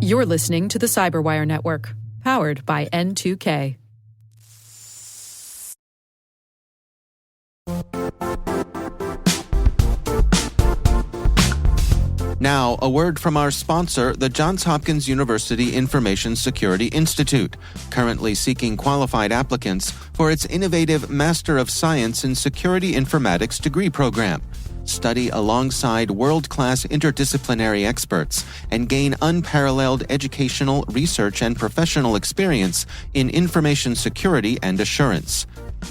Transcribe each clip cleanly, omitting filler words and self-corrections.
You're listening to the Cyberwire Network, powered by N2K. Now, a word from our sponsor, the Johns Hopkins University Information Security Institute, currently seeking qualified applicants for its innovative Master of Science in Security Informatics degree program. Study alongside world-class interdisciplinary experts and gain unparalleled educational, research, and professional experience in information security and assurance.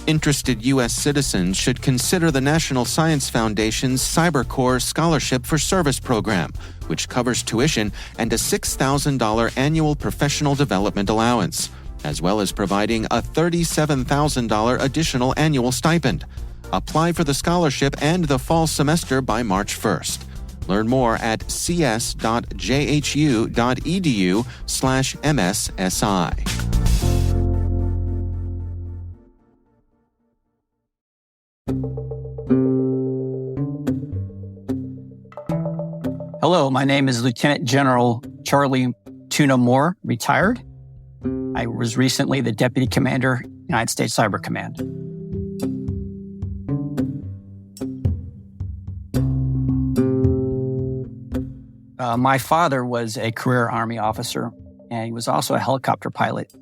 Interested U.S. citizens should consider the National Science Foundation's CyberCore Scholarship for Service program, which covers tuition and a $6,000 annual professional development allowance, as well as providing a $37,000 additional annual stipend. Apply for the scholarship and the fall semester by March 1st. Learn more at cs.jhu.edu/MSSI. Hello, my name is Lieutenant General Charlie Tuna Moore, retired. I was recently the Deputy Commander, United States Cyber Command. My father was a career Army officer, and he was also a helicopter pilot.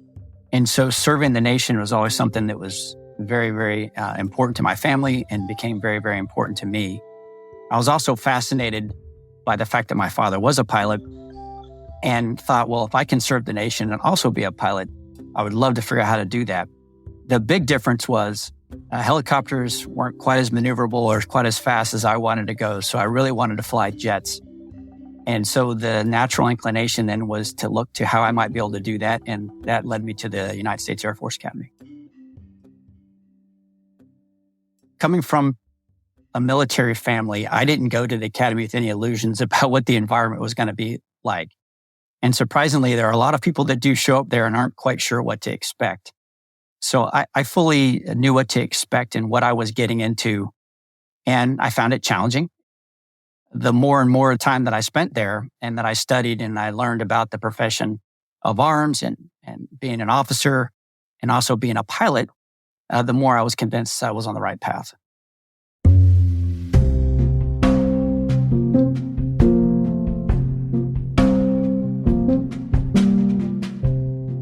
And so serving the nation was always something that was very, very important to my family and became very, very important to me. I was also fascinated by the fact that my father was a pilot and thought, well, if I can serve the nation and also be a pilot, I would love to figure out how to do that. The big difference was helicopters weren't quite as maneuverable or quite as fast as I wanted to go. So I really wanted to fly jets. And so the natural inclination then was to look to how I might be able to do that. And that led me to the United States Air Force Academy. Coming from a military family, I didn't go to the academy with any illusions about what the environment was going to be like. And surprisingly, there are a lot of people that do show up there and aren't quite sure what to expect. So I fully knew what to expect and what I was getting into. And I found it challenging. The more and more time that I spent there and that I studied and I learned about the profession of arms and being an officer and also being a pilot, the more I was convinced I was on the right path.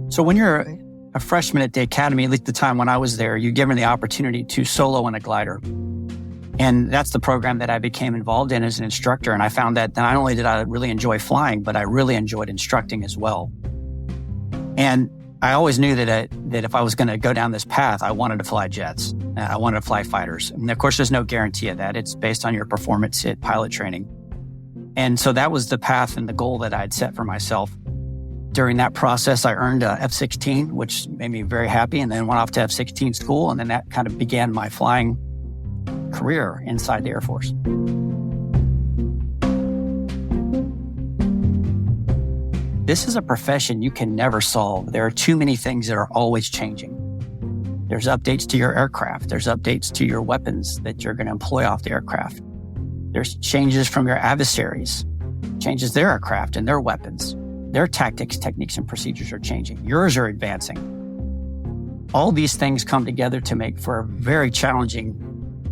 So when you're a freshman at the academy, at least the time when I was there, you're given the opportunity to solo in a glider. And that's the program that I became involved in as an instructor. And I found that not only did I really enjoy flying, but I really enjoyed instructing as well. And I always knew that if I was going to go down this path, I wanted to fly jets. I wanted to fly fighters. And of course, there's no guarantee of that. It's based on your performance at pilot training. And so that was the path and the goal that I'd set for myself. During that process, I earned a F-16, which made me very happy, and then went off to F-16 school. And then that kind of began my flying career inside the Air Force. This is a profession you can never solve. There are too many things that are always changing. There's updates to your aircraft. There's updates to your weapons that you're going to employ off the aircraft. There's changes from your adversaries, changes their aircraft and their weapons. Their tactics, techniques, and procedures are changing. Yours are advancing. All these things come together to make for a very challenging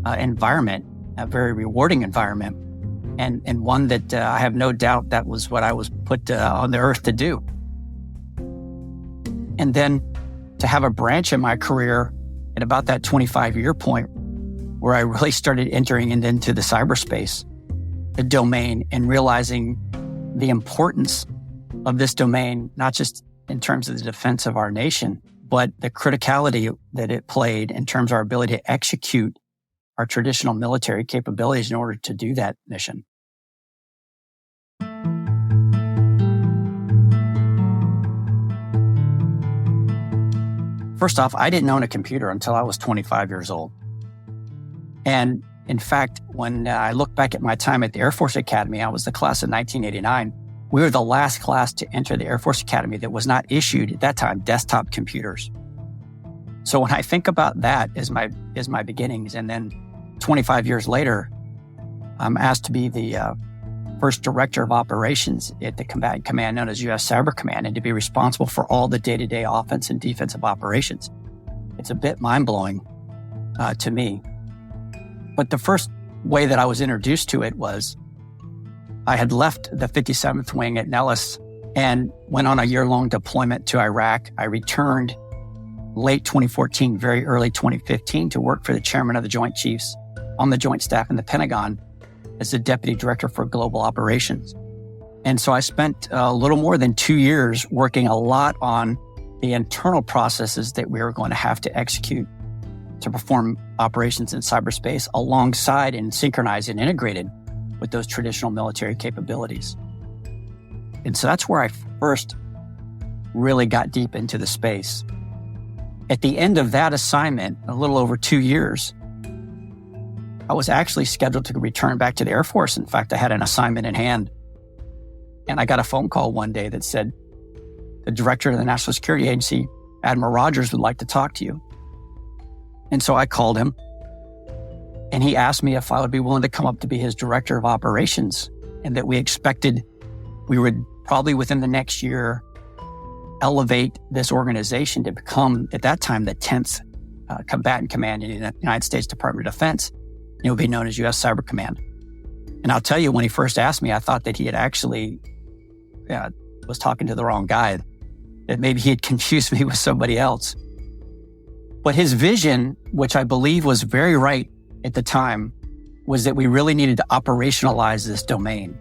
environment, a very rewarding environment, and one that I have no doubt that was what I was put on the earth to do. And then to have a branch in my career at about that 25-year point where I really started entering into the cyberspace, the domain, and realizing the importance of this domain, not just in terms of the defense of our nation, but the criticality that it played in terms of our ability to execute our traditional military capabilities in order to do that mission. First off, I didn't own a computer until I was 25 years old. And in fact, when I look back at my time at the Air Force Academy, I was the class of 1989. We were the last class to enter the Air Force Academy that was not issued at that time desktop computers. So when I think about that as my beginnings, and then 25 years later, I'm asked to be the first director of operations at the combatant command known as U.S. Cyber Command, and to be responsible for all the day-to-day offense and defensive operations. It's a bit mind-blowing to me. But the first way that I was introduced to it was I had left the 57th Wing at Nellis and went on a year-long deployment to Iraq. I returned late 2014, very early 2015 to work for the chairman of the Joint Chiefs on the Joint Staff in the Pentagon as the Deputy Director for Global Operations. And so I spent a little more than 2 years working a lot on the internal processes that we were going to have to execute to perform operations in cyberspace alongside and synchronized and integrated with those traditional military capabilities. And so that's where I first really got deep into the space. At the end of that assignment, a little over 2 years, I was actually scheduled to return back to the Air Force. In fact, I had an assignment in hand. And I got a phone call one day that said, the director of the National Security Agency, Admiral Rogers, would like to talk to you. And so I called him, and he asked me if I would be willing to come up to be his director of operations, and that we expected we would probably within the next year elevate this organization to become, at that time, the 10th combatant command in the United States Department of Defense. It would be known as U.S. Cyber Command. And I'll tell you, when he first asked me, I thought that he had actually was talking to the wrong guy, that maybe he had confused me with somebody else. But his vision, which I believe was very right at the time, was that we really needed to operationalize this domain.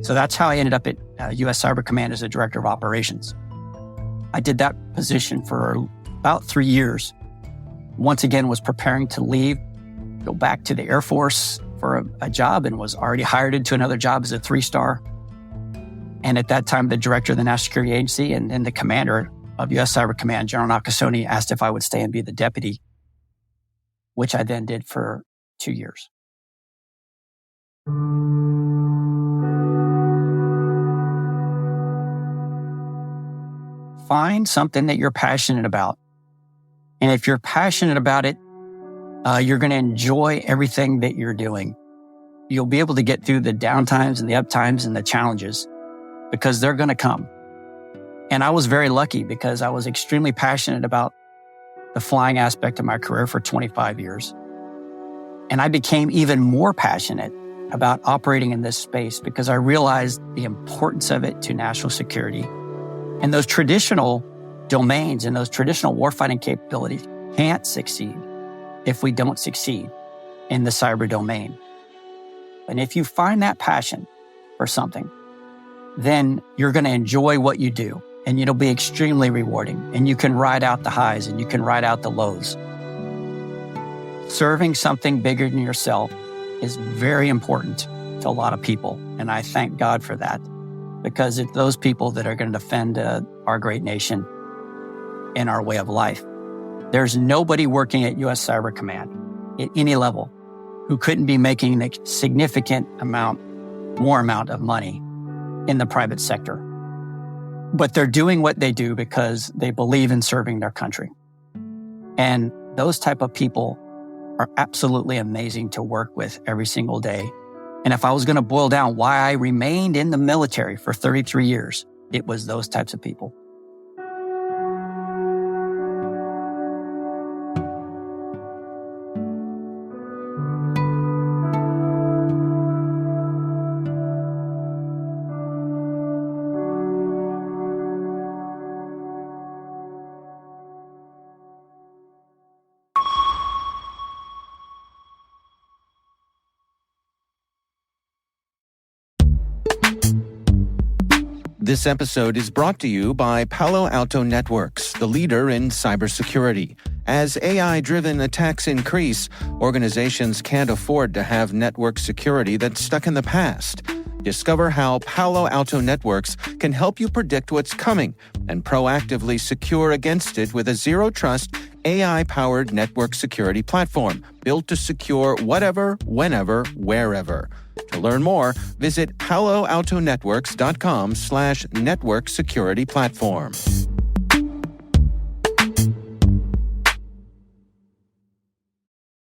So that's how I ended up at U.S. Cyber Command as a director of operations. I did that position for about 3 years. Once again, was preparing to leave, go back to the Air Force for a job, and was already hired into another job as a 3-star. And at that time, the director of the National Security Agency and the commander of U.S. Cyber Command, General Nakasone, asked if I would stay and be the deputy, which I then did for 2 years. Find something that you're passionate about. And if you're passionate about it, you're going to enjoy everything that you're doing. You'll be able to get through the downtimes and the uptimes and the challenges because they're going to come. And I was very lucky because I was extremely passionate about the flying aspect of my career for 25 years. And I became even more passionate about operating in this space because I realized the importance of it to national security. And those traditional domains and those traditional warfighting capabilities can't succeed if we don't succeed in the cyber domain. And if you find that passion for something, then you're going to enjoy what you do, and it'll be extremely rewarding, and you can ride out the highs and you can ride out the lows. Serving something bigger than yourself is very important to a lot of people, and I thank God for that, because it's those people that are going to defend our great nation and our way of life. There's nobody working at U.S. Cyber Command at any level who couldn't be making a significant more amount of money in the private sector. But they're doing what they do because they believe in serving their country. And those type of people are absolutely amazing to work with every single day. And if I was going to boil down why I remained in the military for 33 years, it was those types of people. This episode is brought to you by Palo Alto Networks, the leader in cybersecurity. As AI-driven attacks increase, organizations can't afford to have network security that's stuck in the past. Discover how Palo Alto Networks can help you predict what's coming and proactively secure against it with a zero-trust, AI-powered network security platform built to secure whatever, whenever, wherever. To learn more, visit paloaltonetworks.com/network security platform.